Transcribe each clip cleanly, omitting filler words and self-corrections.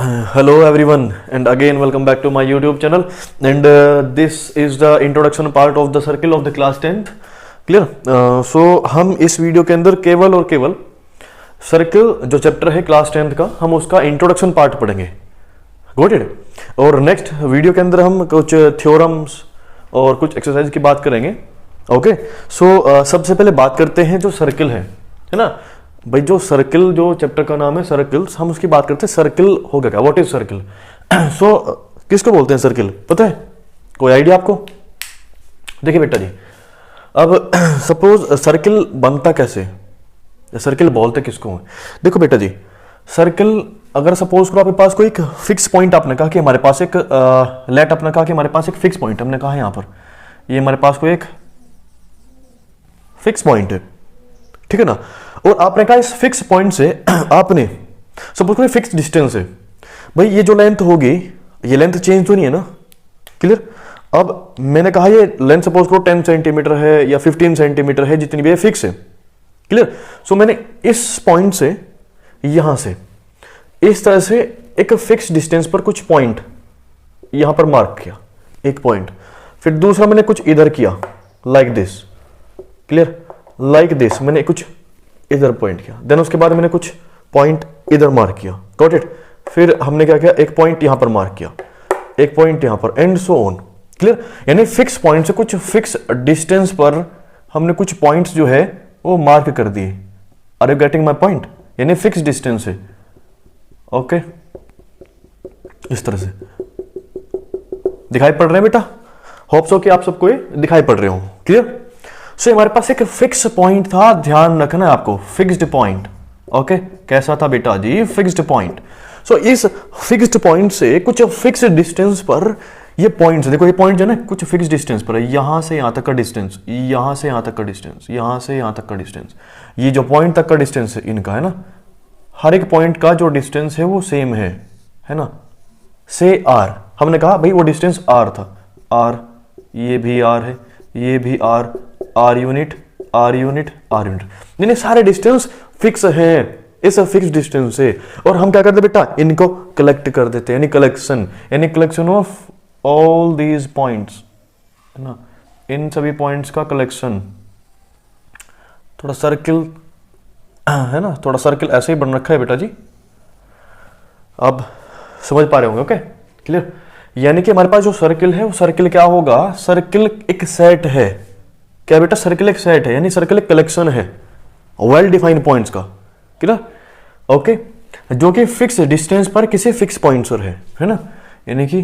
Hello everyone, and again welcome back to my YouTube channel. And this is the introduction part of the circle of the class 10th. Clear? So हम इस video के अंदर केवल और केवल circle जो chapter है class 10th का, हम उसका इंट्रोडक्शन पार्ट पढ़ेंगे. Got it? और नेक्स्ट वीडियो के अंदर हम कुछ थ्योरम्स और कुछ एक्सरसाइज की बात करेंगे. ओके, सो सबसे पहले बात करते हैं जो सर्कल है ना भाई. जो सर्कल, जो चैप्टर का नाम है सर्कल्स, हम उसकी बात करते हैं. सर्कल हो गया क्या? What is circle? सो किसको बोलते हैं सर्कल? पता है? कोई आइडिया आपको? देखिए बेटा जी, अब सपोज सर्कल बनता कैसे, सर्कल बोलते किसको है? देखो बेटा जी, सर्कल अगर सपोज करो आपके पास कोई एक फिक्स पॉइंट, आपने कहा कि हमारे पास एक लेट, अपने कहा कि हमारे पास एक फिक्स पॉइंट, हमने कहा यहां पर ये हमारे पास कोई एक फिक्स पॉइंट है, ठीक है ना. और आपने कहा इस फिक्स पॉइंट से आपने सपोज कोई फिक्स डिस्टेंस है भाई, ये जो लेंथ होगी ये लेंथ चेंज तो नहीं है ना. क्लियर? अब मैंने कहा ये लेंथ सपोज करो 10 सेंटीमीटर है या 15 सेंटीमीटर है, जितनी भी है फिक्स है. क्लियर? सो मैंने इस पॉइंट से यहां से इस तरह से एक फिक्स डिस्टेंस पर कुछ पॉइंट यहां पर मार्क किया, एक पॉइंट. फिर दूसरा मैंने कुछ इधर किया like this. Clear? Like this मैंने कुछ इधर पॉइंट किया. देन उसके बाद मैंने कुछ पॉइंट इधर मार्क किया. Got it? फिर हमने क्या किया, एक पॉइंट यहां पर मार्क किया, एक पॉइंट यहां पर, एंड सो ऑन. क्लियर? यानी फिक्स पॉइंट से कुछ फिक्स डिस्टेंस पर हमने कुछ पॉइंट्स जो है वो मार्क कर दिए. Are you getting my point? यानी फिक्स डिस्टेंस है. ओके, इस तरह से दिखाई पड़ रहे हैं बेटा? होप सो कि आप सबको ये दिखाई पड़ रहे हो. क्लियर? सो हमारे पास एक फिक्स पॉइंट था, ध्यान रखना है आपको, फिक्स्ड पॉइंट. ओके, कैसा था बेटा जी? Fixed point. सो इस फिक्स्ड पॉइंट से कुछ फिक्स डिस्टेंस पर ये पॉइंट्स, देखो ये पॉइंट जो है ना कुछ फिक्स डिस्टेंस पर है, यहां से यहां तक का डिस्टेंस, यहां से यहां तक का डिस्टेंस, यहां से यहां तक का डिस्टेंस, ये जो पॉइंट तक का डिस्टेंस है इनका, है ना, हर एक पॉइंट का जो डिस्टेंस है वो सेम है ना, से आर. हमने कहा भाई वो डिस्टेंस आर था, आर, ये भी आर है, ये भी R, R unit, R unit, R unit, यानी सारे डिस्टेंस फिक्स हैं इस फिक्स डिस्टेंस से. और हम क्या करते बेटा, इनको कलेक्ट कर देते हैं, यानी कलेक्शन, यानी collection of all these points, है ना, इन सभी पॉइंट्स का कलेक्शन. थोड़ा सर्किल है ना, थोड़ा सर्किल ऐसे ही बन रखा है बेटा जी, अब समझ पा रहे होंगे. Okay, clear? यानी कि हमारे पास जो सर्किल है वो सर्किल क्या होगा, सर्किल एक सेट है. क्या बेटा? सर्किल एक सेट है, यानी सर्किल एक कलेक्शन है वेल डिफाइंड पॉइंट्स का. क्लियर? ओके, जो कि फिक्स डिस्टेंस पर किसी फिक्स पॉइंट पर है ना, यानी कि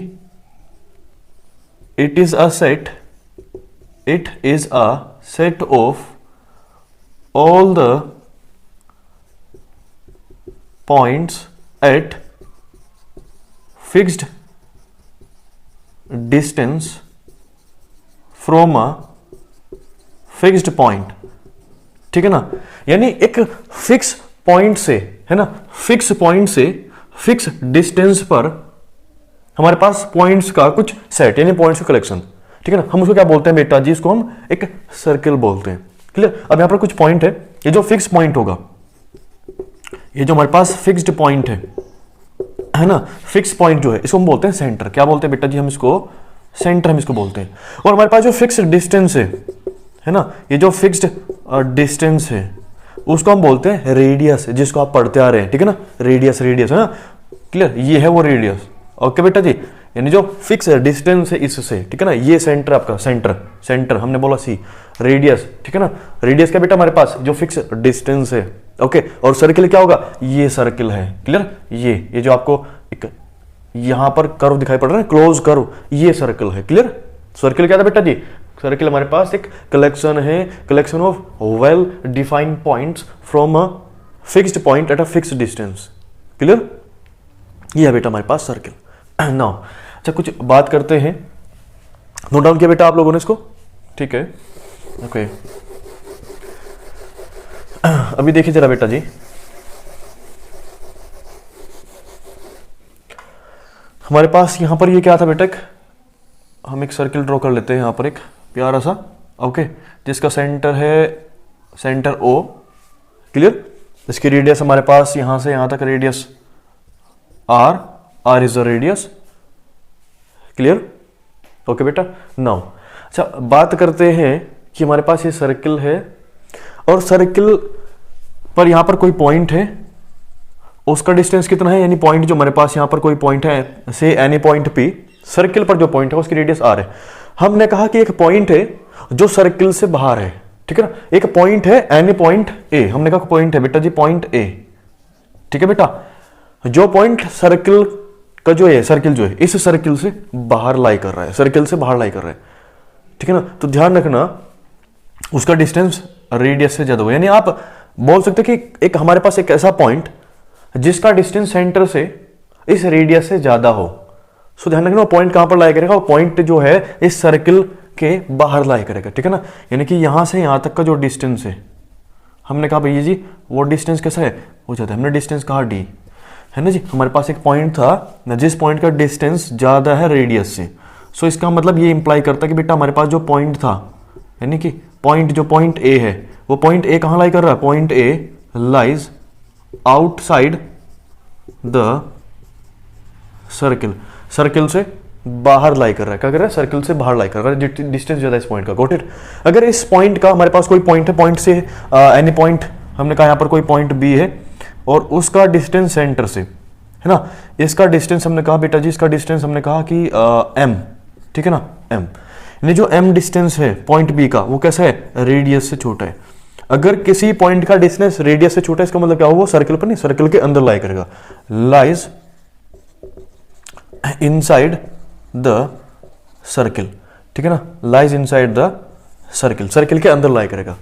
it is a set of all the points at fixed distance from a fixed point. ठीक है ना, यानी एक फिक्स पॉइंट से, है ना, फिक्स पॉइंट से फिक्स डिस्टेंस पर हमारे पास पॉइंट्स का कुछ सेट, यानी पॉइंट्स का कलेक्शन. ठीक है ना, हम उसको क्या बोलते हैं बेटा जी? इसको हम एक सर्कल बोलते हैं. क्लियर? अब यहां पर कुछ पॉइंट है, ये जो फिक्स पॉइंट होगा, ये जो हमारे पास फिक्स्ड पॉइंट है ना, फिक्स पॉइंट जो है इसको हम बोलते हैं सेंटर. क्या बोलते हैं बेटा जी? हम इसको सेंटर, हम इसको बोलते हैं. और हमारे पास जो फिक्स डिस्टेंस है ना, ये जो फिक्स्ड डिस्टेंस है उसको हम बोलते हैं रेडियस, जिसको आप पढ़ते आ रहे हैं. ठीक है ना, रेडियस, रेडियस, है ना. क्लियर? ये है वो रेडियस. ओके बेटा जी, यानी जो फिक्स डिस्टेंस है इससे, ठीक है ना, ये सेंटर आपका, सेंटर हमने बोला सी, रेडियस. ठीक है ना, रेडियस क्या बेटा? हमारे पास जो फिक्स डिस्टेंस है. ओके, और सर्किल क्या होगा? ये सर्किल है. क्लियर? ये जो आपको एक यहां पर कर्व दिखाई पड़ रहा है, क्लोज कर्व, ये सर्किल है. क्लियर? सर्किल क्या था बेटा जी? सर्किल हमारे पास एक कलेक्शन है, collection of well defined points from a fixed point at a fixed distance. Clear? ये है बेटा हमारे पास सर्किल. नाउ अच्छा, कुछ बात करते हैं. नोट डाउन किया बेटा आप लोगों ने इसको? ठीक है. ओके, अभी देखिए जरा बेटा जी, हमारे पास यहां पर ये क्या था बेटा, हम एक सर्किल ड्रॉ कर लेते हैं यहां पर, एक प्यारा सा. ओके, जिसका सेंटर है सेंटर O. क्लियर? इसकी रेडियस हमारे पास यहां से यहां तक radius R, R is the radius. Clear? Okay बेटा। नाउ अच्छा बात करते हैं कि हमारे पास ये सर्किल है और सर्किल पर यहां पर कोई पॉइंट है, उसका डिस्टेंस कितना है, यानी पॉइंट जो हमारे पास यहां पर कोई पॉइंट है से एनी पॉइंट पी, सर्किल पर जो पॉइंट है उसकी रेडियस आर है। हमने कहा कि एक पॉइंट है जो सर्किल से बाहर है, ठीक है ना, एक पॉइंट है एनी पॉइंट ए, हमने कहा पॉइंट है बेटा जी पॉइंट ए, ठीक है बेटा, जो पॉइंट सर्किल का जो है, सर्किल जो है इस सर्किल से बाहर लाई कर रहा है, सर्किल से बाहर लाई कर रहा है, ठीक है ना। तो ध्यान रखना उसका डिस्टेंस रेडियस से ज्यादा हो, यानी आप बोल सकते कि एक हमारे पास एक ऐसा पॉइंट जिसका डिस्टेंस सेंटर से इस रेडियस से ज्यादा हो। सो ध्यान रखना वो पॉइंट कहां पर लाई करेगा, वो पॉइंट जो है इस सर्किल के बाहर लाई करेगा, ठीक है ना। यानी कि यहां से यहां तक का जो डिस्टेंस है, हमने कहा भैया जी वो डिस्टेंस कैसा है, वो ज्यादा है, हमने डिस्टेंस कहा डी, है ना जी। हमारे पास एक पॉइंट था जिस पॉइंट का डिस्टेंस ज्यादा है रेडियस से। सो इसका मतलब ये इंप्लाई करता है कि बेटा हमारे पास जो पॉइंट था, यानी कि पॉइंट जो पॉइंट ए है, वो पॉइंट ए कहां लाई कर रहा है, point A lies outside the circle, circle से बाहर लाई कर रहा है, क्या कर रहा है, सर्किल से बाहर लाई कर रहा है, डिस्टेंस ज्यादा है इस पॉइंट का। Got it? अगर इस पॉइंट का हमारे पास कोई पॉइंट है, पॉइंट से एनी पॉइंट, हमने कहा यहां पर कोई पॉइंट बी है और उसका डिस्टेंस सेंटर से, है ना, इसका डिस्टेंस हमने कहा बेटा जी, इसका डिस्टेंस हमने कहा कि एम, ठीक है ना, एम, यानी जो एम डिस्टेंस है पॉइंट बी का वो कैसा है, रेडियस से छोटा है। अगर किसी पॉइंट का डिस्टेंस रेडियस से छोटा है इसका मतलब क्या होगा, सर्किल पर नहीं, सर्किल के अंदर लाई करेगा, लाइज इनसाइड द सर्किल, ठीक है ना, lies inside the circle, circle के अंदर लाई करेगा।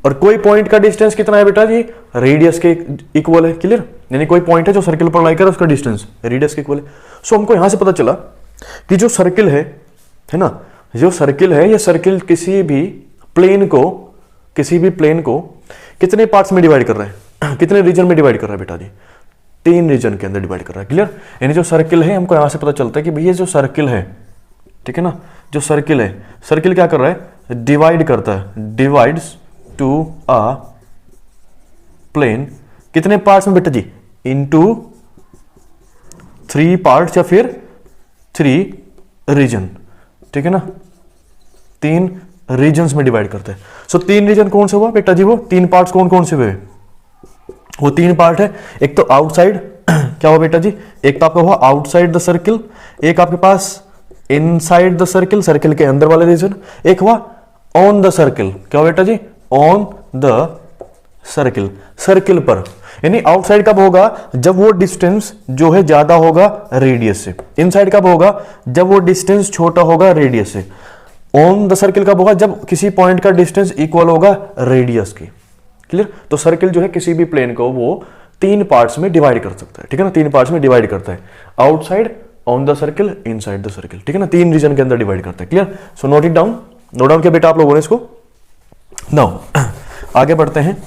और कोई पॉइंट का डिस्टेंस कितना है बेटा जी, रेडियस के इक्वल है। क्लियर? यानी कोई पॉइंट है जो सर्किल पर लाई कर उसका डिस्टेंस रेडियस के इक्वल है। सो हमको यहां से पता चला कि जो सर्किल है ना, जो सर्किल है, ये सर्किल किसी भी प्लेन को कितने पार्ट्स में डिवाइड कर रहा है, कितने रीजन में डिवाइड कर रहा है बेटा जी, 3 रीजन के अंदर डिवाइड कर रहा है। क्लियर? यानी जो सर्किल है हमको यहां से पता चलता है कि भैया जो सर्किल है, ठीक है ना, जो सर्किल है, सर्किल क्या कर रहा है, डिवाइड करता है, डिवाइड्स टू अ प्लेन, कितने पार्ट्स में बेटा जी, इनटू 3 पार्ट्स या फिर 3 रीजन, ठीक है ना, 3 रीजन्स में डिवाइड करते हैं। सो 3 रीजन कौन से हुआ बेटा जी, वो 3 पार्ट्स कौन कौन से हुए, वो 3 पार्ट है, एक तो आउटसाइड क्या हुआ बेटा जी, एक तो आपका हुआ आउटसाइड द सर्किल, एक आपके पास इनसाइड द सर्किल, सर्किल के अंदर वाले रीजन, एक हुआ ऑन द सर्किल, क्या हुआ बेटा जी, ऑन द सर्किल, सर्किल पर। यानी आउटसाइड कब होगा, जब वो डिस्टेंस जो है ज्यादा होगा रेडियस से, इनसाइड कब होगा, जब वो डिस्टेंस छोटा होगा रेडियस से, ऑन द सर्किल कब होगा, जब किसी पॉइंट का डिस्टेंस इक्वल होगा रेडियस के। क्लियर? तो सर्किल जो है किसी भी प्लेन को वो 3 पार्ट्स में डिवाइड कर सकता है, ठीक है ना, 3 पार्ट्स में डिवाइड करता है, outside, on the circle, inside the circle, ठीक है ना, 3 रीजन के अंदर डिवाइड करता है। Clear? So note it down, note down किया बेटा आप लोगों ने इसको। नाउ आगे बढ़ते हैं,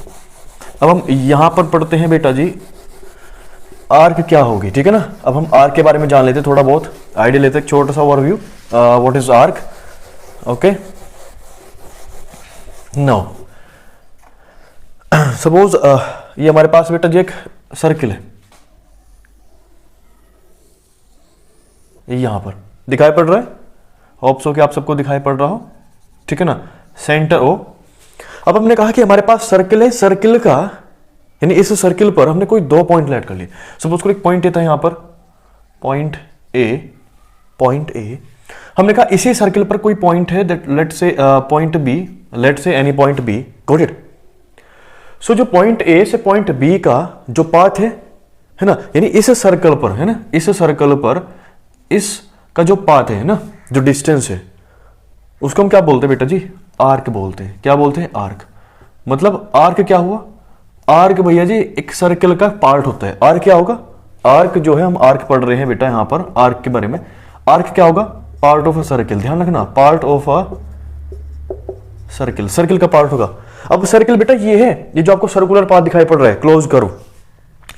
अब हम यहां पर पढ़ते हैं बेटा जी आर्क क्या होगी, ठीक है ना। अब हम आर्क के बारे में जान लेते हैं, थोड़ा बहुत आइडिया लेते हैं, छोटा सा overview, what is arc. Okay, now suppose ये हमारे पास बेटा जी एक सर्किल है, यहां पर दिखाई पड़ रहा है, होप सो कि आप सबको दिखाई पड़ रहा हो, ठीक है ना, सेंटर ओ। अब हमने कहा कि हमारे पास सर्किल है, सर्किल का यानी इस सर्किल पर हमने कोई 2 पॉइंट ऐड कर लिए। सपोज कोई पॉइंट ए था यहां पर, पॉइंट ए, हमने कहा इसी सर्किल पर कोई पॉइंट है that let's say point B, let's say any point B, got it. So जो पॉइंट ए से पॉइंट बी का जो पाथ है ना, यानी इस सर्कल पर, है ना, इस सर्कल पर इसका जो पाथ है ना, जो डिस्टेंस है, उसको हम क्या बोलते हैं बेटा जी, आर्क बोलते हैं। क्या बोलते हैं, आर्क। मतलब आर्क क्या हुआ, आर्क भैया जी एक सर्कल का पार्ट होता है। आर्क क्या होगा, आर्क जो है, हम आर्क पढ़ रहे हैं बेटा यहां पर आर्क के बारे में, आर्क क्या होगा, पार्ट ऑफ अ सर्किल, ध्यान रखना, part of a circle, circle का पार्ट होगा। अब सर्किल बेटा ये है, ये जो आपको सर्कुलर पाथ दिखाई पड़ रहा है, क्लोज करो,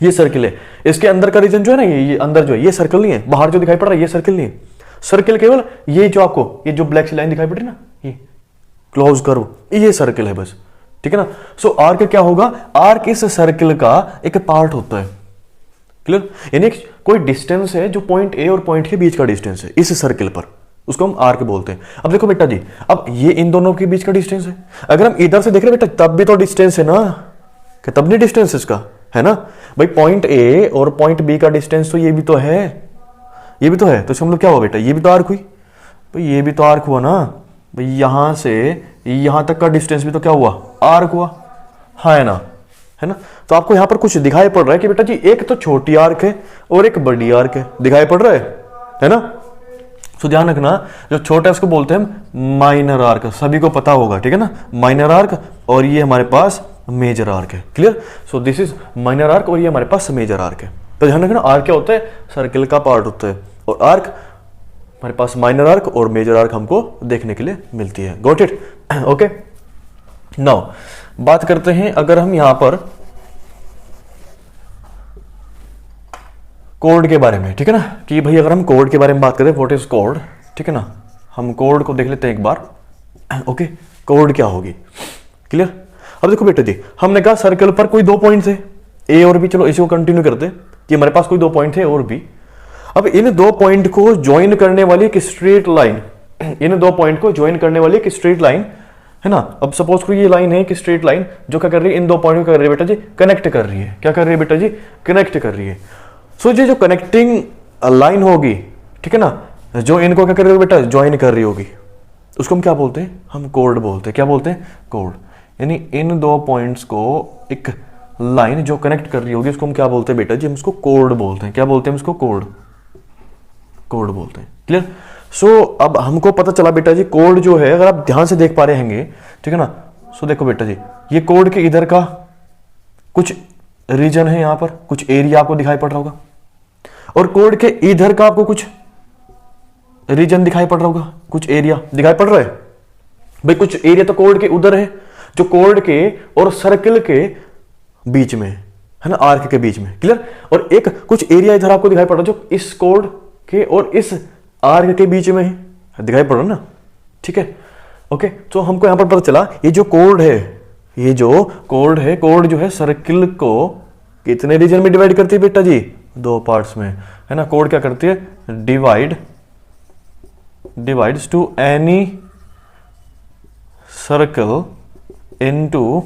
ये सर्किल है, इसके अंदर का रीजन जो है ना, ये अंदर जो है, ये सर्कल नहीं है, बाहर जो दिखाई पड़ रहा है ये सर्किल नहीं है, सर्किल केवल ये जो आपको ये जो ब्लैक सी लाइन दिखाई पड़ रही है ना, ये क्लोज करो, ये सर्किल है बस, ठीक है ना। सो आर्क क्या होगा, आर्क इस सर्किल का एक पार्ट होता है। क्लियर? यानी कोई डिस्टेंस है जो पॉइंट ए और पॉइंट के बीच का डिस्टेंस है इस सर्किल पर, उसको हम आर्क बोलते हैं। अब देखो बेटा जी, अब ये इन दोनों के बीच का डिस्टेंस है। अगर हम इधर से देख रहे हैं बेटा तब भी तो डिस्टेंस है ना, कि तब नहीं डिस्टेंस इसका है ना भाई, पॉइंट ए और पॉइंट बी का डिस्टेंस तो ये भी तो है, ये भी तो है, तो इसका मतलब क्या हुआ बेटा, ये भी तो आर्क हुई भाई, ये भी तो आर्क हुआ ना भाई, यहां से यहां तक का डिस्टेंस भी तो क्या हुआ, आर्क हुआ, हाँ है ना। तो आपको यहां पर कुछ दिखाई पड़ रहा है कि बेटा जी एक तो छोटी आर्क है और एक बड़ी आर्क है, दिखाई पड़ रहा है ना। तो ध्यान रखना, जो छोटा है उसको बोलते हैं माइनर आर्क, सभी को पता होगा, ठीक है ना, माइनर आर्क, और ये हमारे पास मेजर आर्क है, clear. So this is minor arc और ये हमारे पास मेजर आर्क है। तो ध्यान रखना, आर्क क्या होता है, सर्किल का पार्ट होता है, और आर्क हमारे पास माइनर आर्क और मेजर आर्क हमको देखने के लिए मिलती है। Got it, okay. नाउ बात करते हैं, अगर हम यहां पर कोड के बारे में, ठीक है ना, कि भाई अगर हम कोड के बारे में बात करें, व्हाट इज कोड, ठीक है ना, हम कोड को देख लेते हैं एक बार, ओके। कोड क्या होगी, क्लियर। अब देखो बेटा जी, हमने कहा सर्कल पर कोई दो पॉइंट थे, ए और बी, चलो इसी को कंटिन्यू करते हैं कि हमारे पास कोई दो पॉइंट थे और बी। अब इन दो पॉइंट को ज्वाइन करने वाली एक स्ट्रेट लाइन, इन दो पॉइंट को ज्वाइन करने वाली एक स्ट्रेट लाइन है ना। अब सपोज करो ये लाइन है कि स्ट्रेट लाइन जो क्या कर रही है, इन दो पॉइंट को कर रही है बेटा जी, कनेक्ट कर रही है। क्या कर रही है बेटा जी, कनेक्ट कर रही है। सो ये जो कनेक्टिंग लाइन होगी, ठीक है ना, जो इनको क्या कर रही होगी बेटा, ज्वाइन कर रही होगी, उसको हम क्या बोलते हैं, हम कोड बोलते हैं। क्या बोलते हैं, कोड। यानी इन दो पॉइंट्स को एक लाइन जो कनेक्ट कर रही होगी उसको हम क्या बोलते हैं बेटा जी, हम उसको कोड बोलते हैं। क्या बोलते हैं उसको, कोड, कोड बोलते हैं, क्लियर। सो अब हमको पता चला बेटा जी, कोड जो है अगर आप ध्यान से देख पा रहे होंगे, ठीक है ना। सो देखो बेटा जी, ये कोड के इधर का कुछ रीजन है, यहां पर कुछ एरिया आपको दिखाई पड़ रहा होगा, और कोड के इधर का आपको कुछ रीजन दिखाई पड़ रहा होगा, कुछ एरिया दिखाई पड़ रहा है भाई। कुछ एरिया तो कोड के उधर है, जो कोड के और सर्कल के बीच में है ना, आर्क के बीच में, क्लियर। और एक कुछ एरिया इधर आपको दिखाई पड़ रहा है जो इस कोड के और इस आर्क के बीच में है, दिखाई पड़ रहा ना, ठीक है, ओके। तो हमको यहां पर पता चला, ये जो कोड है, ये जो कोड है, कोड जो है सर्किल को कितने रीजन में डिवाइड करती है बेटा जी, दो पार्ट्स में, है ना। कोड क्या करती है, divides to any circle into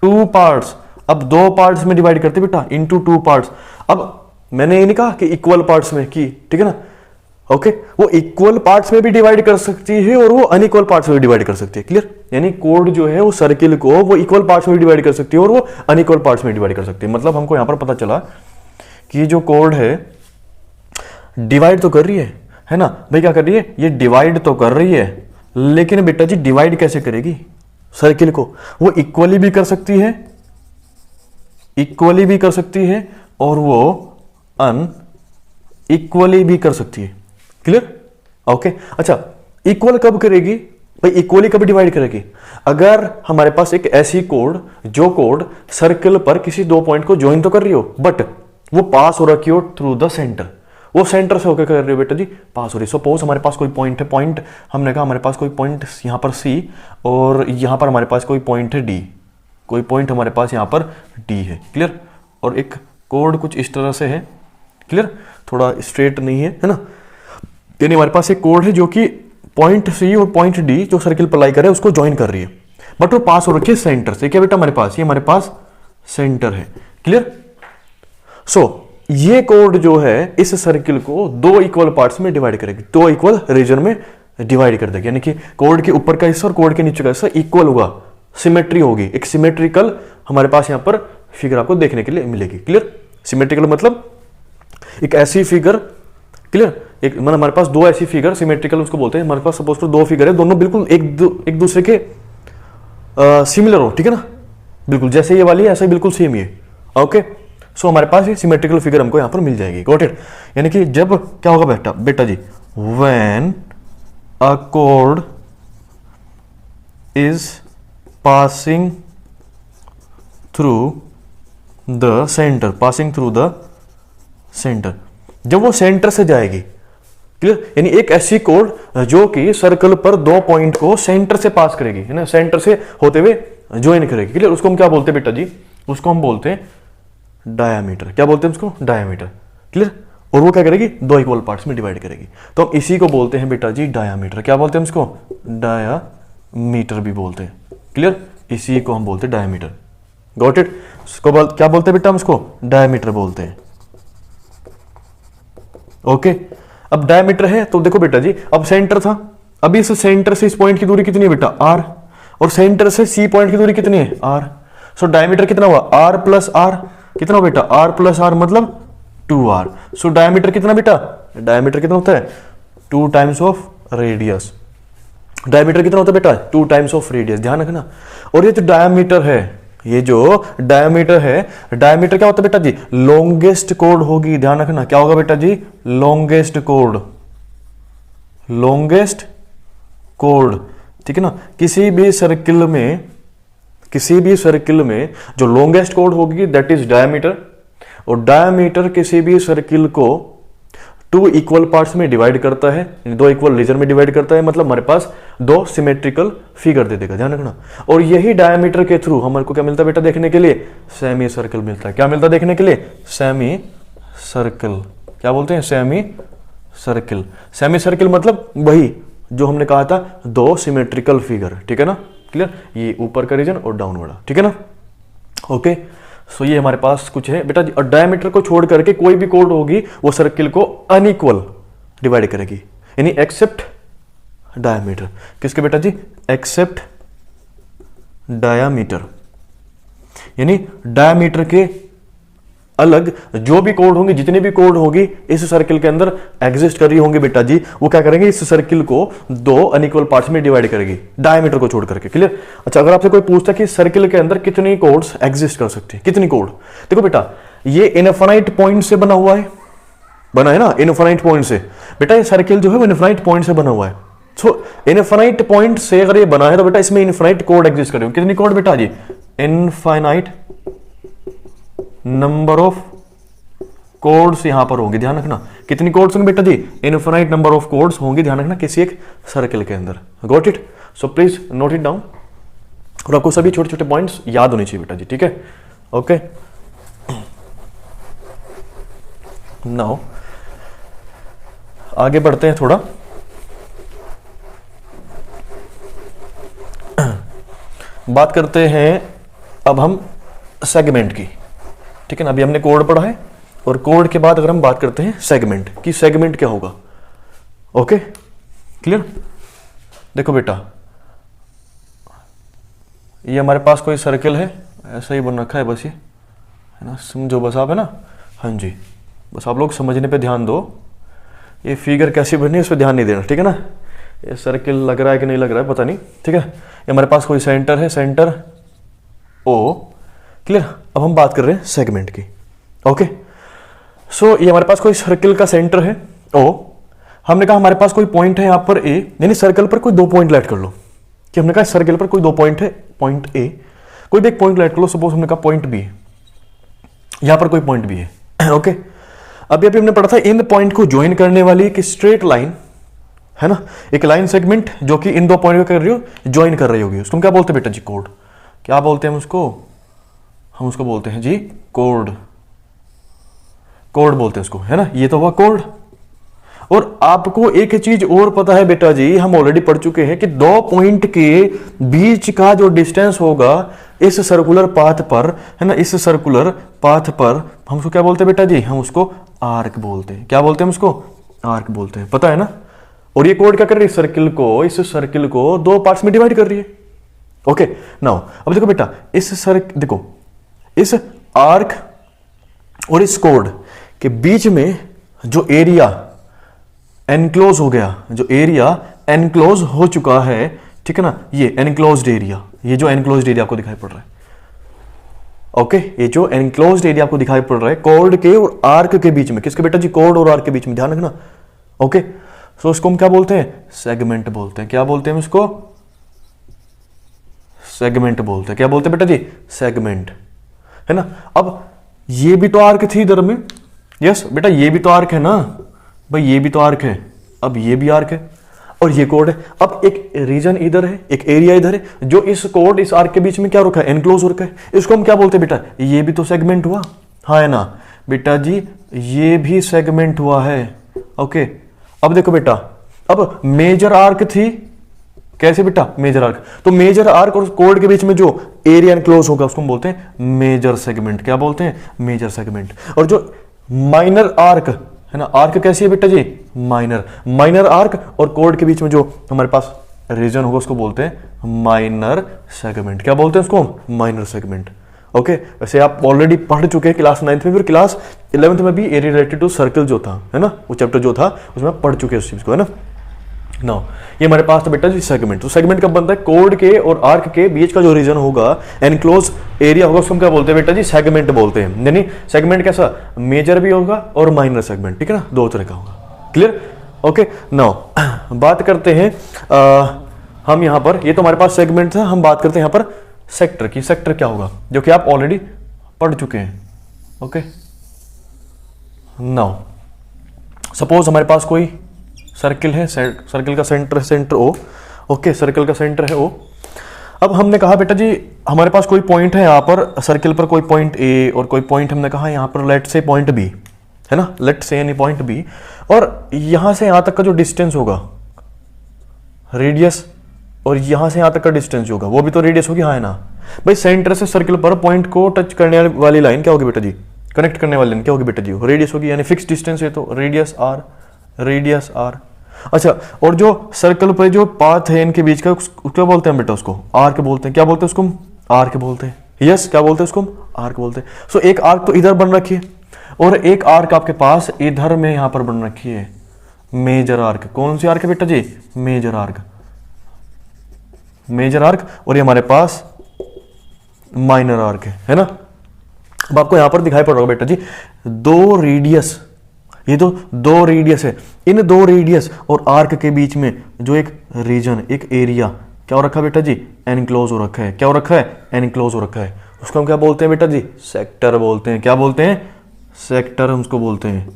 two parts. अब दो पार्ट्स में डिवाइड करते बेटा, इनटू टू पार्ट्स। अब मैंने ये नहीं कहा कि इक्वल पार्ट्स में की, ठीक है ना, ओके। वो इक्वल पार्ट्स में भी डिवाइड कर सकती है और वो अनइक्वल पार्ट्स में भी डिवाइड कर सकती है, क्लियर। यानी कोड जो है वो सर्किल को वो इक्वल पार्ट्स में डिवाइड कर सकती है और वो अनइक्वल पार्ट्स में डिवाइड कर सकती है। मतलब हमको यहां पर पता चला कि ये जो कोड है डिवाइड तो कर रही है ना भाई, क्या कर रही है, ये डिवाइड तो कर रही है, लेकिन बेटा जी डिवाइड कैसे करेगी सर्किल को, वो इक्वली भी कर सकती है, इक्वली भी कर सकती है, और वो अनइक्वली भी कर सकती है, क्लियर, ओके। अच्छा, इक्वल कब करेगी भाई, इक्वली कब डिवाइड करेगी, अगर हमारे पास एक ऐसी कोड, जो कोड सर्कल पर किसी दो पॉइंट को ज्वाइन तो कर रही हो, बट वो पास हो रखी हो थ्रू द सेंटर, वो सेंटर से होकर कर रही हो बेटा जी, पास हो रही। सपोज हमारे पास कोई पॉइंट है, पॉइंट हमने कहा हमारे पास कोई पॉइंट यहां पर सी, और यहां पर हमारे पास कोई पॉइंट है डी, कोई पॉइंट हमारे पास यहां पर डी है, क्लियर। और एक कोड कुछ इस तरह से है, क्लियर, थोड़ा स्ट्रेट नहीं है ना। यानी हमारे पास एक कोड है जो कि पॉइंट सी और पॉइंट डी जो सर्किल पर लाई कर रहे हैं उसको ज्वाइन कर रही है, बट वो पास हो रखी है सेंटर से। क्या बेटा हमारे पास, ये हमारे पास सेंटर है, क्लियर। सो ये कोड जो है इस सर्किल को दो इक्वल पार्ट्स में डिवाइड करेगी, दो इक्वल रीजन में डिवाइड कर देगी। यानी कि कोड के ऊपर का हिस्सा और कोड के नीचे का हिस्सा इक्वल होगा, सिमेट्री होगी, एक सिमेट्रिकल हमारे पास यहां पर फिगर आपको देखने के लिए मिलेगी, क्लियर। सिमेट्रिकल मतलब एक ऐसी फिगर, क्लियर, एक मतलब हमारे पास दो ऐसी फिगर सिमेट्रिकल उसको बोलते हैं। हमारे पास सपोज करो दो फिगर है, दोनों बिल्कुल एक दूसरे के सिमिलर हो, ठीक है ना, बिल्कुल जैसे ये वाली ऐसा ही बिल्कुल सेम ही है, ओके। सो हमारे पास ये सिमेट्रिकल फिगर हमको यहां पर मिल जाएगी, गॉट इट। यानी कि जब क्या होगा बेटा जी, व्हेन अ कोड is passing through the centre, passing through the centre, जब वो सेंटर से जाएगी, क्लियर। यानी एक ऐसी कोड जो कि सर्कल पर दो पॉइंट को सेंटर से पास करेगी, है ना, सेंटर से होते हुए ज्वाइन करेगी, क्लियर। उसको हम क्या बोलते हैं बेटा जी, उसको हम बोलते हैं डायामीटर। क्या बोलते हैं उसको, डायामीटर, क्लियर। और वो क्या करेगी, दो इक्वल पार्ट्स में डिवाइड करेगी। तो हम इसी को बोलते हैं बेटा जी डायामीटर। क्या बोलते हैं इसको, डायामीटर भी बोलते हैं। क्लियर, इसी को हम बोलते हैं डायामीटर। Got it. इसको क्या बोलते हैं बेटा, हम इसको डायामीटर बोलते हैं। ओके, अब डायामीटर है तो देखो बेटा जी, अब सेंटर था, अभी इस सेंटर से इस पॉइंट की दूरी कितनी है बेटा, आर, और सेंटर से सी पॉइंट की दूरी कितनी है, आर। सो डायमीटर कितना हुआ, आर प्लस आर, कितना बेटा, आर प्लस आर मतलब 2r। सो डायमीटर कितना बेटा, डायमीटर कितना होता है, 2 टाइम्स ऑफ रेडियस। डायमीटर कितना होता है बेटा, 2 टाइम्स ऑफ रेडियस, ध्यान रखना। और ये जो डायमीटर है, ये जो डायमीटर है, डायमीटर क्या होता है बेटा जी, लॉन्गेस्ट कोड होगी, ध्यान रखना। क्या होगा बेटा जी, लॉन्गेस्ट कोड, लॉन्गेस्ट कोड, ठीक है ना। किसी भी सर्किल में जो लॉन्गेस्ट कोड होगी दैट इज डायमीटर। और डायमीटर किसी भी सर्किल को 2 इक्वल पार्ट्स में डिवाइड करता है, 2 इक्वल रीजन में डिवाइड करता है, मतलब हमारे पास 2 सिमेट्रिकल फिगर दे देगा, ध्यान रखना। और यही डायमीटर के थ्रू हमारे को क्या मिलता है बेटा देखने के लिए, सेमी सर्कल मिलता है। क्या मिलता है देखने के लिए, सेमी सर्कल। क्या बोलते हैं, सेमी सर्कल। सेमी सर्कल मतलब वही जो हमने कहा था, 2 सिमेट्रिकल फिगर, ठीक है ना। क्लियर, ये ऊपर का रीजन और डाउन वाला, ठीक है ना। ओके, सो ये हमारे पास कुछ है बेटा। और डायमीटर को छोड़ करके कोई भी कोड होगी वो सर्किल को अनइक्वल डिवाइड करेगी, यानी एक्सेप्ट डायमीटर। किसके बेटा जी, एक्सेप्ट डायामीटर, यानी डायमीटर के अलग जो भी कोड होंगे, जितने भी कोड होगी इस सर्किल के अंदर एग्जिस्ट कर रही होंगी बेटा जी, वो क्या करेंगे, इस सर्किल को 2 अनइक्वल पार्ट्स में डिवाइड करेगी डायमीटर को छोड़ करके। क्लियर। अच्छा, अगर आपसे कोई पूछता है कि सर्किल के अंदर कितनी कोड्स एग्जिस्ट कर सकती है, कितनी कोड, देखो बेटा ये इनफाइनाइट पॉइंट से बना हुआ है, बना है ना, इनफाइनाइट पॉइंट से। बेटा ये सर्किल जो है वो इनफाइनाइट पॉइंट से बना हुआ है। सो इनफाइनाइट पॉइंट से अगर ये बना है तो बेटा इसमें इनफाइनाइट कोड एग्जिस्ट कर रही है। कितनी कोड बेटा जी, इनफाइनाइट नंबर ऑफ कोड्स यहां पर होंगे, ध्यान रखना। कितनी कोड्स होंगे बेटा जी, इनफाइनाइट नंबर ऑफ कोड्स होंगे, ध्यान रखना, किसी एक सर्किल के अंदर। Got it. So please note it down, और आपको सभी छोटे छोटे पॉइंट्स याद होने चाहिए बेटा जी, ठीक है। ओके, नाउ आगे बढ़ते हैं थोड़ा। बात करते हैं अब हम सेगमेंट की, ठीक है ना। अभी हमने कोड पढ़ा है, और कोड के बाद अगर हम बात करते हैं सेगमेंट की, सेगमेंट क्या होगा। Okay, clear. देखो बेटा, ये हमारे पास कोई सर्किल है, ऐसा ही बन रखा है, बस ये है ना, समझो बस आप, है ना। हाँ जी, बस आप लोग समझने पे ध्यान दो। ये फिगर कैसी बनी है इस पर ध्यान नहीं देना, ठीक है ना। ये सर्किल लग रहा है कि नहीं लग रहा है पता नहीं, ठीक है। ये हमारे पास कोई सेंटर है, सेंटर ओ। क्लियर। अब हम बात कर रहे हैं सेगमेंट की। ओके, सो ये हमारे पास कोई सर्किल का सेंटर है ओ। हमने कहा हमारे पास कोई पॉइंट है यहां पर ए, यानी सर्कल पर कोई 2 पॉइंट लेट कर लो। कि हमने कहा सर्किल पर कोई 2 पॉइंट है, पॉइंट ए, कोई भी एक पॉइंट लेट कर लो। सपोज हमने कहा पॉइंट बी, यहां पर कोई पॉइंट बी है। ओके, अभी हमने पढ़ा था इन पॉइंट को ज्वाइन करने वाली एक स्ट्रेट लाइन, है ना, एक लाइन सेगमेंट जो कि इन 2 पॉइंट को कर रही हो, ज्वाइन कर रही होगी, उसको हम क्या बोलते हैं बेटा जी, कोड। क्या बोलते हैं उसको, हम उसको बोलते हैं जी कोड, कोड बोलते हैं उसको, है ना। ये तो हुआ कोड। और आपको एक चीज और पता है बेटा जी, हम ऑलरेडी पढ़ चुके हैं कि 2 पॉइंट के बीच का जो डिस्टेंस होगा इस सर्कुलर पाथ पर, है ना, इस सर्कुलर पाथ पर हम उसको क्या बोलते हैं बेटा जी, हम उसको आर्क बोलते हैं। क्या बोलते हैं हम उसको, आर्क बोलते हैं, पता है ना। और ये कोड क्या कर रही है, सर्किल को, इस सर्किल को 2 पार्ट्स में डिवाइड कर रही है। ओके, नाउ अब देखो बेटा, देखो इस आर्क और इस कोड के बीच में जो एरिया एनक्लोज हो गया, जो एरिया एनक्लोज हो चुका है, ठीक है ना, ये एनक्लोज्ड एरिया, ये जो एनक्लोज्ड एरिया आपको दिखाई पड़ रहा है। ओके, ये जो एनक्लोज्ड एरिया आपको दिखाई पड़ रहा है कोड के और आर्क के बीच में, किसके बेटा जी, कोड और आर्क के बीच में, ध्यान रखना। ओके, सो इसको हम क्या बोलते हैं, सेगमेंट बोलते हैं। क्या बोलते हैं इसको, सेगमेंट बोलते हैं। क्या बोलते हैं बेटा जी, सेगमेंट, है ना। अब ये भी तो आर्क थी इधर में, यस बेटा, ये भी तो आर्क है ना भाई, ये भी तो आर्क है। अब ये भी आर्क है और ये कोड है। अब एक रीजन इधर है, एक एरिया इधर है, जो इस कोड इस आर्क के बीच में क्या रखा है, एनक्लोज हो रखा है। इसको हम क्या बोलते हैं बेटा, ये भी तो सेगमेंट हुआ, हाँ है ना। बेटा जी ये भी सेगमेंट हुआ है। ओके, अब देखो बेटा, अब मेजर आर्क थी, कैसे बेटा, मेजर आर्क, तो मेजर आर्क और कोड के बीच में जो एरिया एनक्लोज होगा उसको हम बोलते हैं मेजर सेगमेंट। क्या बोलते हैं, मेजर सेगमेंट। और जो माइनर आर्क है ना, आर्क कैसी है बेटा जी, माइनर, माइनर आर्क और कोड के बीच में जो हमारे पास रीजन होगा उसको बोलते हैं माइनर सेगमेंट। क्या बोलते हैं उसको, माइनर सेगमेंट। ओके, वैसे आप ऑलरेडी पढ़ चुके हैं क्लास 9th में भी और क्लास 11th में भी, एरिया रिलेटेड टू सर्कल जो था, है ना, वो चैप्टर जो था उसमें आप पढ़ चुके हैं उस चीज को, है ना। नाउ ये हमारे पास था बेटा जी सेगमेंट। तो सेगमेंट कब बनता है, कोड के और आर्क के बीच का जो रीजन होगा, एनक्लोज एरिया होगा, उसको हम क्या बोलते हैं बेटा जी, सेगमेंट बोलते हैं। यानी सेगमेंट कैसा, मेजर भी होगा और माइनर सेगमेंट, ठीक है ना, दो तरह का होगा। Clear, okay. नाउ बात करते हैं हम यहां पर, ये तो हमारे पास सेगमेंट था, हम बात करते हैं यहां पर सेक्टर की। सेक्टर क्या होगा, जो कि आप ऑलरेडी पढ़ चुके हैं। ओके, नाउ सपोज हमारे पास कोई सर्किल है, सर्किल का सेंटर ओ। ओके, सर्किल का सेंटर है ओ। अब हमने कहा बेटा जी हमारे पास कोई पॉइंट है यहां पर सर्किल पर, कोई पॉइंट ए और कोई पॉइंट हमने कहा यहां पर लेट से पॉइंट बी, है ना, लेट से यानी पॉइंट बी, और यहां से यहां तक का जो डिस्टेंस होगा, रेडियस, और यहां से यहां तक का डिस्टेंस होगा वो भी तो रेडियस होगी, हाँ है ना भाई। सेंटर से सर्किल पर पॉइंट को टच करने वाली लाइन क्या होगी बेटा जी, कनेक्ट करने वाली लाइन क्या होगी बेटा जी, रेडियस होगी, यानी फिक्स डिस्टेंस है तो रेडियस आर, रेडियस आर। अच्छा, और जो सर्कल पर जो पाथ है इनके बीच का क्या बोलते हैं बेटा, उसको आर्क बोलते हैं। क्या बोलते हैं उसको, आर्क बोलते हैं। यस, क्या बोलते हैं उसको, आर्क बोलते हैं। सो एक आर्क तो इधर बन रखी है और एक आर्क आपके पास इधर में यहां पर बन रखी है, मेजर आर्क। कौन सी आर्क है बेटा जी, मेजर आर्क, मेजर आर्क। और ये हमारे पास माइनर आर्क है ना। अब आपको यहां पर दिखाई पड़ रहा होगा बेटा जी दो रेडियस, ये तो दो रेडियस है, इन दो रेडियस और आर्क के बीच में जो एक रीजन, एक एरिया क्या हो रखा है बेटा जी, एनक्लोज हो रखा है। क्या हो रखा है, एनक्लोज हो रखा है। उसको हम क्या बोलते हैं बेटा जी, सेक्टर बोलते हैं। क्या बोलते हैं, सेक्टर हम उसको बोलते हैं।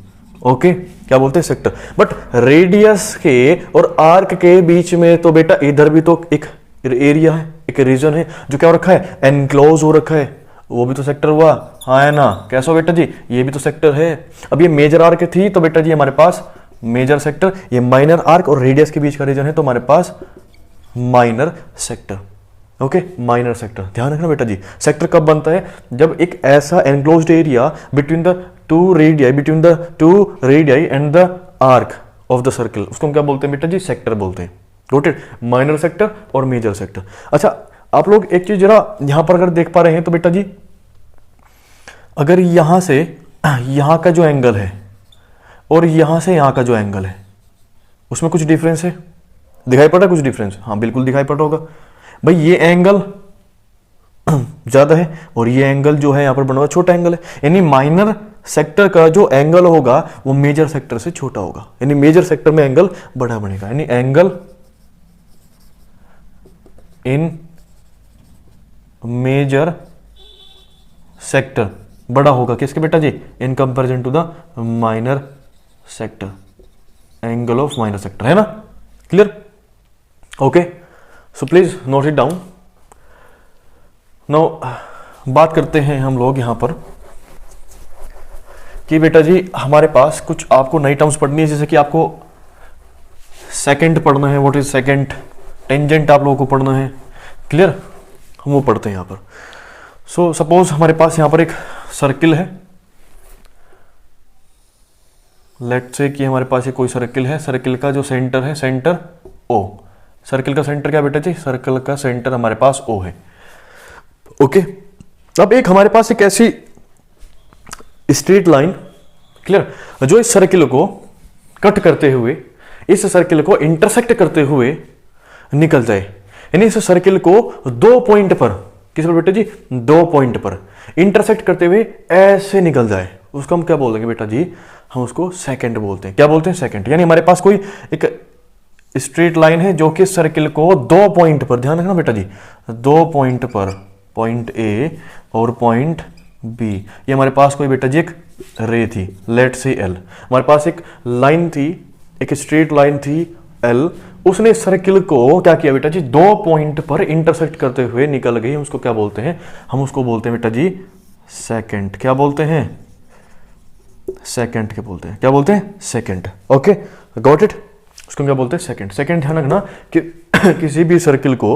ओके, क्या बोलते हैं, सेक्टर। बट रेडियस के और आर्क के बीच में तो बेटा इधर भी तो एक एरिया है, एक रीजन है जो क्या हो रखा है, एनक्लोज हो रखा है, वो भी तो सेक्टर हुआ, हाँ है ना। कैसा बेटा जी, ये भी तो सेक्टर है। अब ये मेजर आर्क थी तो बेटा जी हमारे पास मेजर सेक्टर, ये माइनर आर्क और रेडियस के बीच का रीजन है तो हमारे पास minor sector. Okay, minor sector. ध्यान रखना बेटा जी, सेक्टर कब बनता है, जब एक ऐसा enclosed area between the two radii and the arc of the circle, उसको हम क्या बोलते हैं बेटा जी, सेक्टर बोलते हैं। नोटेड, माइनर सेक्टर और मेजर सेक्टर। अच्छा, आप लोग एक चीज जरा यहां पर अगर देख पा रहे हैं तो बेटा जी अगर यहां से यहां का जो एंगल है और यहां से यहां का जो एंगल है उसमें कुछ डिफरेंस है, दिखाई पड़ रहा है कुछ डिफरेंस, हाँ बिल्कुल दिखाई पड़ रहा होगा भाई। ये एंगल ज्यादा है और ये एंगल जो है यहां पर बना हुआ छोटा एंगल है, यानी माइनर सेक्टर का जो एंगल होगा वो मेजर सेक्टर से छोटा होगा, यानी मेजर सेक्टर में एंगल बड़ा बनेगा, यानी एंगल इन मेजर सेक्टर बड़ा होगा किसके बेटा जी, in comparison to the minor sector, angle of minor sector, है ना। Clear, okay. So please note it down. Now बात करते हैं हम लोग यहां पर कि बेटा जी हमारे पास कुछ आपको नई टर्म्स पढ़नी है, जैसे कि आपको सेकंड पढ़ना है, व्हाट इज सेकंड, टेंजेंट आप लोगों को पढ़ना है। क्लियर, हम वो पढ़ते हैं यहां पर। सो सपोज हमारे पास यहां पर एक सर्किल है, लेट्स से कि हमारे पास ये कोई सर्किल है, सर्किल का जो सेंटर है सेंटर ओ, सर्किल का सेंटर क्या बेटा जी, सर्किल का सेंटर हमारे पास ओ है। ओके, अब एक हमारे पास एक ऐसी स्ट्रेट लाइन, क्लियर, जो इस सर्किल को कट करते हुए, इस सर्किल को इंटरसेक्ट करते हुए निकल जाए, यानी इस सर्किल को दो पॉइंट पर, किस पर बेटा जी, दो पॉइंट पर इंटरसेक्ट करते हुए ऐसे निकल जाए, उसको हम क्या बोल देंगे बेटा जी, हम उसको सेकंड बोलते हैं। क्या बोलते हैं, सेकंड। यानी हमारे पास कोई एक स्ट्रेट लाइन है जो कि सर्किल को दो पॉइंट पर, ध्यान रखना बेटा जी, दो पॉइंट पर, पॉइंट ए और पॉइंट बी, ये हमारे पास कोई बेटा जी एक रे थी, लेट से एल, हमारे पास एक लाइन थी, एक स्ट्रेट लाइन थी एल, उसने सर्किल को क्या किया बेटा जी, दो पॉइंट पर इंटरसेक्ट करते हुए निकल गई, हम उसको क्या बोलते हैं, हम उसको बोलते हैं बेटा जी सेकंड। क्या बोलते हैं, सेकंड के बोलते हैं, क्या बोलते हैं, सेकंड। ओके गॉट इट, उसको क्या बोलते हैं, सेकंड। सेकंड ध्यान रखना कि किसी भी सर्किल को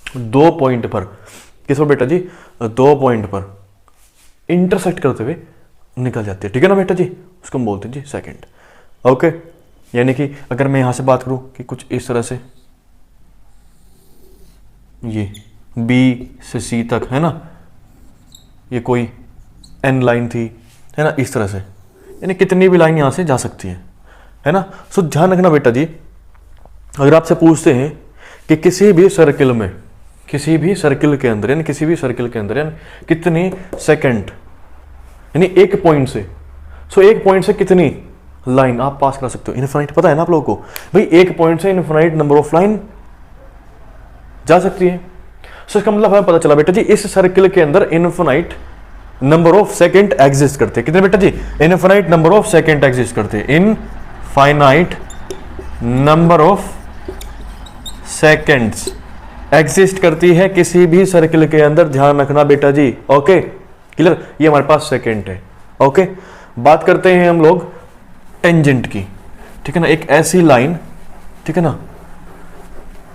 2 पॉइंट पर, किस पर बेटा जी, 2 पॉइंट पर इंटरसेक्ट करते हुए निकल जाती है, ठीक है ना बेटा जी, उसको हम बोलते हैं जी सेकंड। ओके यानी कि अगर मैं यहां से बात करूं कि कुछ इस तरह से, ये B से C तक है ना, ये कोई N लाइन थी है ना, इस तरह से, यानी कितनी भी लाइन यहां से जा सकती है ना। सो ध्यान रखना बेटा जी, अगर आपसे पूछते हैं कि किसी भी सर्किल में, किसी भी सर्किल के अंदर यानी किसी भी सर्किल के अंदर यानी कितनी सेकंड, यानी एक पॉइंट से, सो एक पॉइंट से कितनी लाइन आप पास करा सकते हो, इनफाइनाइट, पता है ना आप लोगों को भाई, एक पॉइंट से इनफाइनाइट नंबर ऑफ लाइन जा सकती है। सो इसका मतलब हमें पता चला बेटा जी, इस सर्किल के अंदर infinite number of secant exist करते हैं, कितने बेटा जी, infinite number of secant exist करते हैं, infinite number of secants exist करती है किसी भी सर्किल के अंदर, ध्यान रखना बेटा जी। ओके क्लियर, ये हमारे पास सेकंड है। ओके बात करते हैं हम लोग टेंजेंट की, ठीक है ना, एक ऐसी लाइन, ठीक है ना,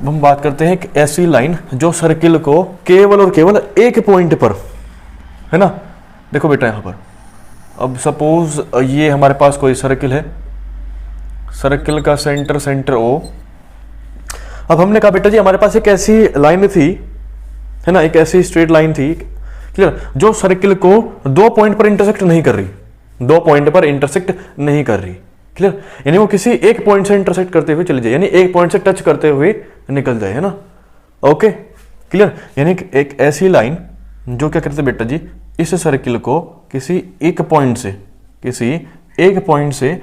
हम बात करते हैं एक ऐसी लाइन जो सर्किल को केवल और केवल एक पॉइंट पर, है ना, देखो बेटा यहां पर, अब सपोज ये हमारे पास कोई सर्किल है, सर्किल का सेंटर O। अब हमने कहा बेटा जी हमारे पास एक ऐसी लाइन थी, है ना, एक ऐसी स्ट्रेट लाइन थी, क्लियर, जो सर्किल को 2 पॉइंट पर इंटरसेक्ट नहीं कर रही, 2 पॉइंट पर इंटरसेक्ट नहीं कर रही, क्लियर, यानी वो किसी एक पॉइंट से इंटरसेक्ट करते हुए चली जाए, यानी एक पॉइंट से टच करते हुए निकल जाए, है ना। ओके क्लियर, यानी एक ऐसी लाइन जो क्या करते बेटा जी, इस सर्किल को किसी एक पॉइंट से, किसी एक पॉइंट से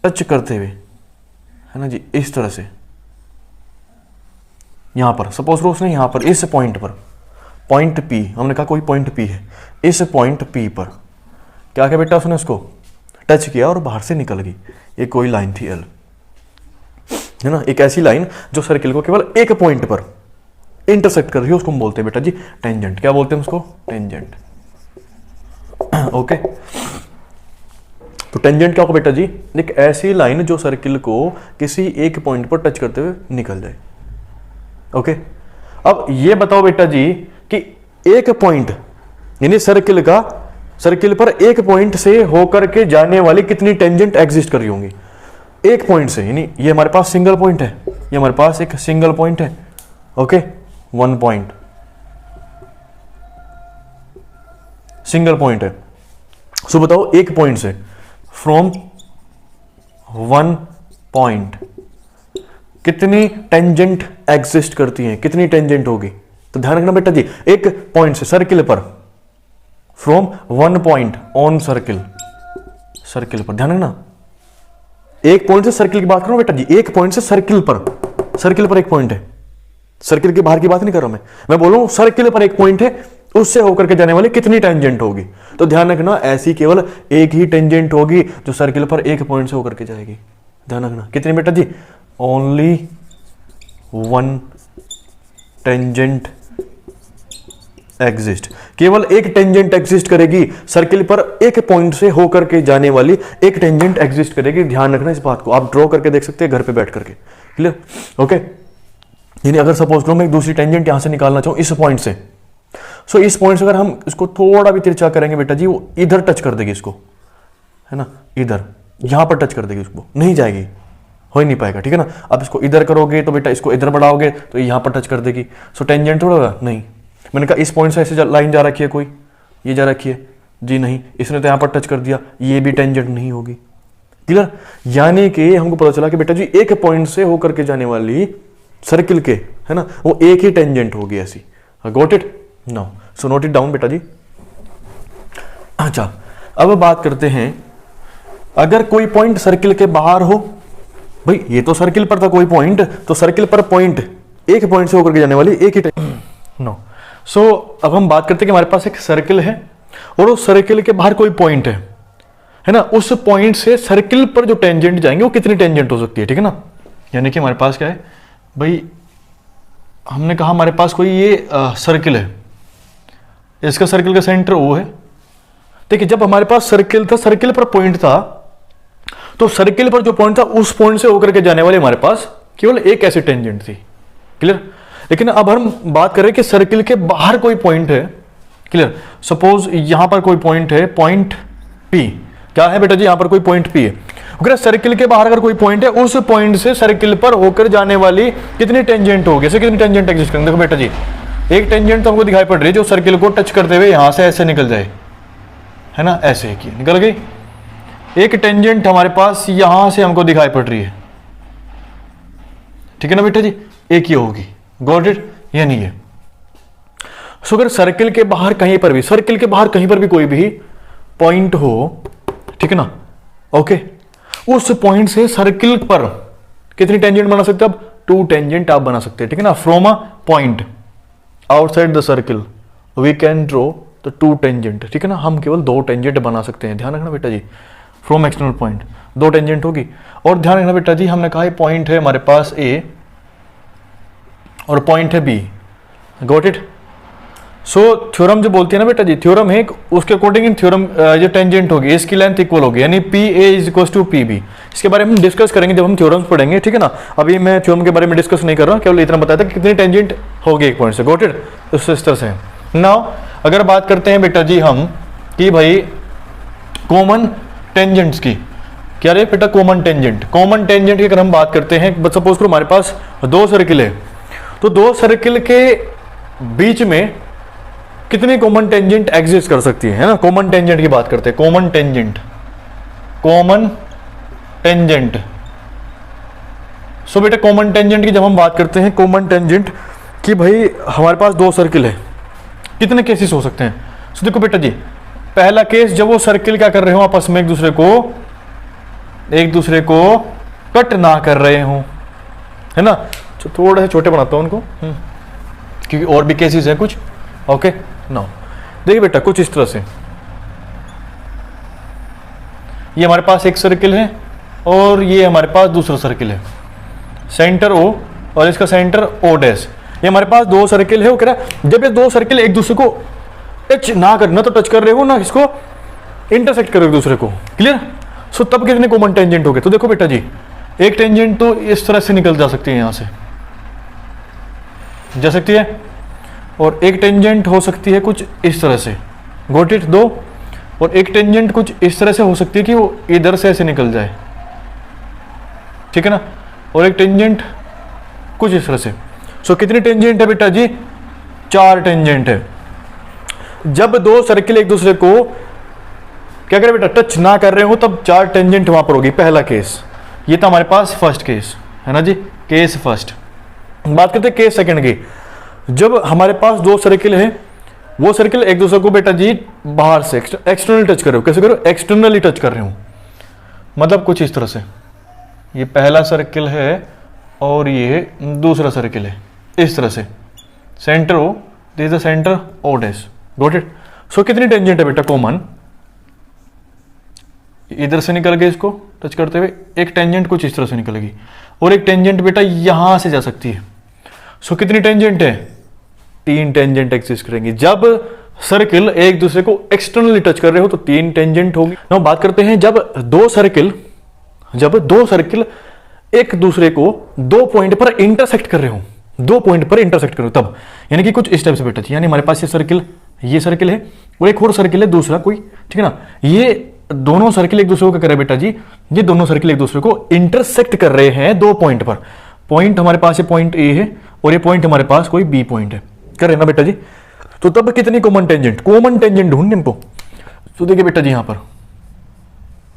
टच करते हुए, है ना जी, इस तरह से, यहां पर सपोज रोज ने यहां पर इस पॉइंट पर, पॉइंट P, हमने कहा कोई पॉइंट P है, इस पॉइंट P पर क्या किया बेटा, उसने उसको टच किया और बाहर से निकल गई, ये कोई लाइन थी L, है ना, एक ऐसी लाइन जो सर्किल को केवल एक पॉइंट पर इंटरसेक्ट कर रही है, उसको हम बोलते हैं बेटा जी टेंजेंट। क्या बोलते हैं उसको, टेंजेंट। ओके तो टेंजेंट क्या होगा बेटा जी, एक ऐसी लाइन जो सर्किल को किसी एक पॉइंट पर टच करते हुए निकल जाए। ओके अब ये बताओ बेटा जी कि एक पॉइंट यानी सर्किल पर एक पॉइंट से होकर के जाने वाली कितनी टेंजेंट एग्जिस्ट कर रही होंगी, एक पॉइंट से, यानी ये हमारे पास सिंगल पॉइंट है, ये हमारे पास एक सिंगल पॉइंट है। ओके 1 पॉइंट, सिंगल पॉइंट है। सो बताओ एक पॉइंट से, फ्रॉम 1 पॉइंट कितनी टेंजेंट एग्जिस्ट करती हैं, कितनी टेंजेंट होगी, तो ध्यान रखना बेटा जी, एक पॉइंट से सर्किल पर, from 1 point on circle, circle पर, ध्यान रखना, एक पॉइंट से सर्किल की बात करो बेटा जी, एक पॉइंट से सर्किल पर एक पॉइंट है, सर्किल के बाहर की बात नहीं कर रहा मैं बोल रहा हूं सर्किल पर एक पॉइंट है, उससे होकर के जाने वाली कितनी टेंजेंट होगी, तो ध्यान रखना ऐसी केवल एक ही टेंजेंट होगी जो सर्किल पर एक पॉइंट से होकर के जाएगी। ध्यान रखना कितनी बेटा जी, ओनली 1 टेंजेंट एग्जिस्ट, केवल एक टेंजेंट एग्जिस्ट करेगी सर्किल पर, एक पॉइंट से होकर के जाने वाली एक टेंजेंट एग्जिस्ट करेगी। ध्यान रखना इस बात को, आप ड्रॉ करके देख सकते हैं घर पे बैठ करके, क्लियर। ओके यानी अगर सपोज करो मैं एक दूसरी टेंजेंट यहां से निकालना चाहूं इस पॉइंट से, सो इस पॉइंट से अगर हम इसको थोड़ा भी तिरछा करेंगे बेटा जी, वो इधर टच कर देगी इसको, है ना, इधर यहां पर टच कर देगी, उसको नहीं जाएगी, हो ही नहीं पाएगा, ठीक है ना। अब इसको इधर करोगे तो बेटा इसको इधर बढ़ाओगे तो यहां पर टच कर देगी, सो टेंजेंट थोड़ा होगा नहीं। मैंने कहा इस पॉइंट से ऐसे लाइन जा रखी है, कोई ये जा रखी है जी, नहीं, इसने तो यहां पर टच कर दिया, ये भी टेंजेंट नहीं होगी, क्लियर। यानी कि हमको पता चला कि बेटा जी एक पॉइंट से होकर के जाने वाली सर्किल के, है ना, वो एक ही टेंजेंट होगी ऐसी। Got it now, so note it down बेटा जी। अच्छा अब बात करते हैं, अगर कोई पॉइंट सर्किल के बाहर हो, भाई ये तो सर्किल पर था कोई पॉइंट, तो सर्किल पर पॉइंट एक पॉइंट से होकर के जाने वाली एक ही नो। सो अब हम बात करते हैं कि हमारे पास एक सर्किल है और उस सर्किल के बाहर कोई पॉइंट है ना, उस पॉइंट से सर्किल पर जो टेंजेंट जाएंगे वो कितनी टेंजेंट हो सकती है, ठीक है ना। यानी कि हमारे पास क्या है भाई, हमने कहा हमारे पास कोई ये सर्किल है, इसका सर्किल का सेंटर O है, देखिए जब हमारे पास सर्किल था, सर्किल पर पॉइंट था, तो सर्किल पर जो पॉइंट था उस पॉइंट से होकर के जाने वाले हमारे पास केवल एक ऐसी टेंजेंट थी। क्लियर? लेकिन अब हम बात करें कि सर्किल के बाहर कोई पॉइंट है। क्लियर? सपोज यहां पर कोई पॉइंट है, पॉइंट पी। क्या है बेटा जी? यहां पर कोई पॉइंट पी है। अगर सर्किल के बाहर अगर कोई पॉइंट है, उस पॉइंट से सर्किल पर होकर जाने वाली कितनी टेंजेंट होगी? ऐसे कितनी टेंजेंट एग्जिस्ट करेंगे? देखो बेटा जी, एक टेंजेंट तो हमको दिखाई पड़ रही है जो सर्किल को टच करते हुए यहां से ऐसे निकल जाए, है ना, ऐसे की निकल गई। एक टेंजेंट हमारे पास यहां से हमको दिखाई पड़ रही है, ठीक है ना बेटा जी, एक ही होगी। Got it? ये नहीं है। सो अगर सर्किल के बाहर कहीं पर भी, सर्किल के बाहर कहीं पर भी कोई भी पॉइंट हो, ठीक है ना, ओके, उस पॉइंट से सर्किल पर कितनी टेंजेंट बना सकते हैं? अब 2 टेंजेंट आप बना सकते हैं, ठीक है ना। From a point outside the circle we can draw the 2 tangent, ठीक है ना। हम केवल 2 टेंजेंट बना सकते हैं, ध्यान रखना बेटा जी। फ्रॉम एक्सटर्नल पॉइंट 2 टेंजेंट होगी। और ध्यान रखना बेटा जी, हमने कहा पॉइंट है हमारे पास ए और पॉइंट है B. Got it? So theorem जो बोलती है ना बेटा जी, थ्योरम है उसके अकॉर्डिंग इन थ्योरम जो टेंजेंट होगी इसकी लेंथ इक्वल होगी, यानी P A is equal to P B. इसके बारे में हम डिस्कस करेंगे जब हम थ्योरम्स पढ़ेंगे, ठीक है ना। अभी मैं थ्योरम के बारे में डिस्कस नहीं कर रहा हूं, केवल इतना बताया था कि कितनी टेंजेंट होगी एक पॉइंट से। Got it? इस तरह से। नाउ अगर बात करते हैं बेटा जी हम कि भाई कॉमन टेंजेंट्स की, क्या रे बेटा? Common tangent. कॉमन टेंजेंट की अगर हम बात करते हैं, सपोज करो हमारे पास 2 सर्किल है, तो 2 सर्किल के बीच में कितनी कॉमन टेंजेंट एग्जिस्ट कर सकती है ना। कॉमन टेंजेंट की बात करते हैं, कॉमन टेंजेंट, कॉमन टेंजेंट। सो बेटा कॉमन टेंजेंट की जब हम बात करते हैं, कॉमन टेंजेंट कि भाई हमारे पास 2 सर्किल है, कितने केसेस हो सकते हैं? सो देखो बेटा जी, पहला केस जब वो सर्किल क्या कर रहे हो आपस में एक दूसरे को कट ना कर रहे हो, है ना। थोड़ा से छोटे बनाता हूं उनको, क्योंकि और भी केसेस हैं कुछ। ओके नो, देखिए बेटा कुछ इस तरह से, ये हमारे पास एक सर्किल है और ये हमारे पास दूसरा सर्किल है, सेंटर ओ और इसका सेंटर ओ डैश। ये हमारे पास 2 सर्किल है। वो कह रहा है जब ये 2 सर्किल एक दूसरे को टच ना करना, तो टच कर रहे हो ना, इसको इंटरसेक्ट कर रहे हो एक दूसरे को। क्लियर? सो तब कितने कॉमन टेंजेंट हो गए? तो देखो बेटा जी, एक टेंजेंट तो इस तरह से निकल जा सकती है, यहां से जा सकती है, और एक टेंजेंट हो सकती है कुछ इस तरह से। Got it? 2। और एक टेंजेंट कुछ इस तरह से हो सकती है कि वो इधर से ऐसे निकल जाए, ठीक है ना। और एक टेंजेंट कुछ इस तरह से। सो कितनी टेंजेंट है बेटा जी? 4 टेंजेंट है। जब 2 सर्किल एक दूसरे को क्या करें बेटा? टच ना कर रहे हो, तब 4 टेंजेंट वहां पर होगी। पहला केस ये था हमारे पास फर्स्ट केस, है ना जी, केस फर्स्ट। बात करते हैं केस सेकंड की। जब हमारे पास 2 सर्किल है, वो सर्किल एक दूसरे को बेटा जी बाहर से एक्सटर्नल टच कर रहे हो। कैसे करो? एक्सटर्नली टच कर रहे हो, मतलब कुछ इस तरह से। ये पहला सर्किल है और ये दूसरा सर्किल है, इस तरह से। Centre O, this is the centre O dash. Got it? So कितनी टेंजेंट है बेटा कॉमन? इधर से निकल गए इसको टच करते हुए, एक टेंजेंट कुछ इस तरह से निकलेगी, और एक टेंजेंट बेटा यहां से जा सकती है। सो कितनी टेंजेंट है? 3 टेंजेंट एक्सिस्ट करेंगी। जब सर्किल एक दूसरे को एक्सटर्नली टच कर रहे हो तो 3 टेंजेंट होगी। नाउ बात करते हैं जब दो सर्किल एक दूसरे को 2 पॉइंट पर इंटरसेक्ट कर रहे हो, 2 पॉइंट पर इंटरसेक्ट कर रहे हो, तब यानी कि कुछ इस टाइप से बेटा, यानी हमारे पास ये सर्किल है और एक और सर्किल है दूसरा कोई, ठीक है ना। ये दोनों सर्किल एक दूसरे को क्या कर रहे हैं बेटा जी? ये दोनों सर्किल एक दूसरे को इंटरसेक्ट कर रहे हैं 2 पॉइंट पर। पॉइंट हमारे पास ये पॉइंट ए है और ये पॉइंट हमारे पास कोई बी पॉइंट है, कर रहे हैं ना बेटा जी। तो तब कितनी कॉमन टेंजेंट ढूंढने हमको। तो देखिए बेटा जी यहाँ पर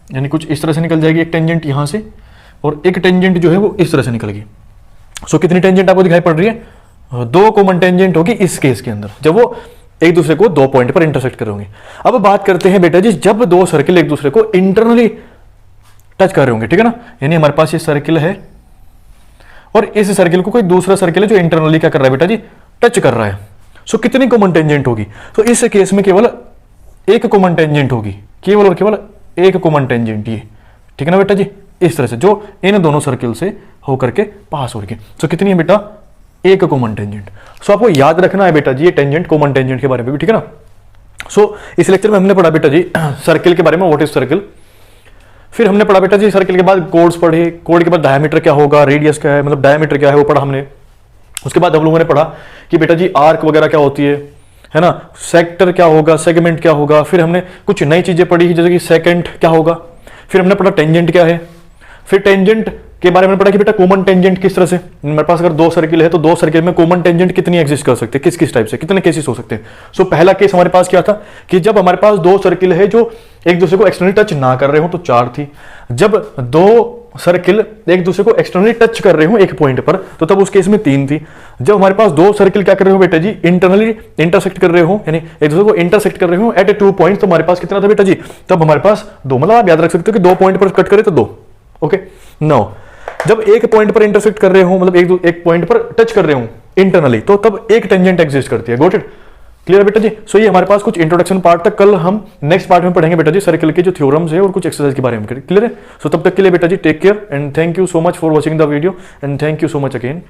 यानी कुछ इस तरह से निकल जाएगी एक टेंजेंट यहां से, और एक टेंजेंट जो है वो इस तरह से निकलेगी। सो कितनी टेंजेंट आपको दिखाई पड़ रही है? 2 कॉमन टेंजेंट होगी इस केस के अंदर, जब वो एक दूसरे को 2 पॉइंट पर इंटरसेक्ट करेंगे। अब बात करते हैं बेटा जी जब 2 सर्किल एक दूसरे को इंटरनली टच कर रहे होंगे, ठीक है ना। यानी हमारे पास ये सर्किल है और इस सर्किल को कोई दूसरा सर्किल है जो इंटरनली क्या कर रहा है बेटा जी? टच कर रहा है। सो कितनी कॉमन टेंजेंट होगी? तो इस केस में केवल एक कॉमन टेंजेंट होगी, केवल और केवल एक कॉमन टेंजेंट, ये, ठीक है ना बेटा जी, इस तरह से, जो इन दोनों सर्किल से होकर के पास हो रही है। सो कितनी है बेटा? एक कॉमन टेंजेंट। सो आपको याद रखना है बेटा जी ये टेंजेंट, कॉमन टेंजेंट के बारे में भी, ठीक है ना। सो इस लेक्चर में हमने पढ़ा बेटा जी सर्किल के बारे में, व्हाट इज सर्किल। फिर हमने पढ़ा बेटा जी सर्किल के बाद कोड्स पढ़े, कोड के बाद डायमीटर क्या होगा, रेडियस क्या है, मतलब डायमीटर क्या है वो पढ़ा हमने। उसके बाद हम लोगों ने पढ़ा कि बेटा जी आर्क वगैरह क्या होती है ना, सेक्टर क्या होगा, सेगमेंट क्या होगा। फिर हमने कुछ नई चीजें पढ़ी जैसे कि सेकेंट क्या होगा। फिर हमने पढ़ा टेंजेंट क्या है। फिर टेंजेंट के बारे में पढ़ा कि बेटा कॉमन टेंजेंट किस तरह से, मेरे पास अगर दो सर्किल है तो दो सर्किल में कॉमन टेंजेंट कितनी एग्जिस्ट कर सकते हैं, किस किस टाइप से, कितने केसेस हो सकते हैं। सो पहला केस हमारे पास क्या था कि जब हमारे पास दो सर्किल है जो एक दूसरे को एक्सटर्नली टच ना कर रहे हो तो 4 थी। जब दो सर्किल एक दूसरे को एक्सटर्नली टच कर रहे हो एक पॉइंट पर तो तब उस केस में 3 थी। जब हमारे पास दो सर्किल क्या कर रहे हो बेटा जी, इंटरनली इंटरसेक्ट कर रहे हो, यानी एक दूसरे को इंटरसेक्ट कर रहे हो एट ए 2 पॉइंट, तो हमारे पास कितना था बेटा जी, तब हमारे पास 2, मतलब आप याद रख सकते हो कि 2 पॉइंट पर कट करे तो 2। ओके नो, जब एक पॉइंट पर इंटरसेक्ट कर रहे हो, मतलब एक पॉइंट पर टच कर रहे हो इंटरनली, तो तब एक टेंजेंट एग्जिस्ट करती है। गॉट इट, क्लियर बेटा जी। सो ये हमारे पास कुछ इंट्रोडक्शन पार्ट तक, कल हम नेक्स्ट पार्ट में पढ़ेंगे बेटा जी सर्किल के जो थ्योरम्स है और कुछ एक्सरसाइज के बारे में। क्लियर है। सो तब तक के लिए बेटा जी take care and thank you so much for watching the video and thank you so much again.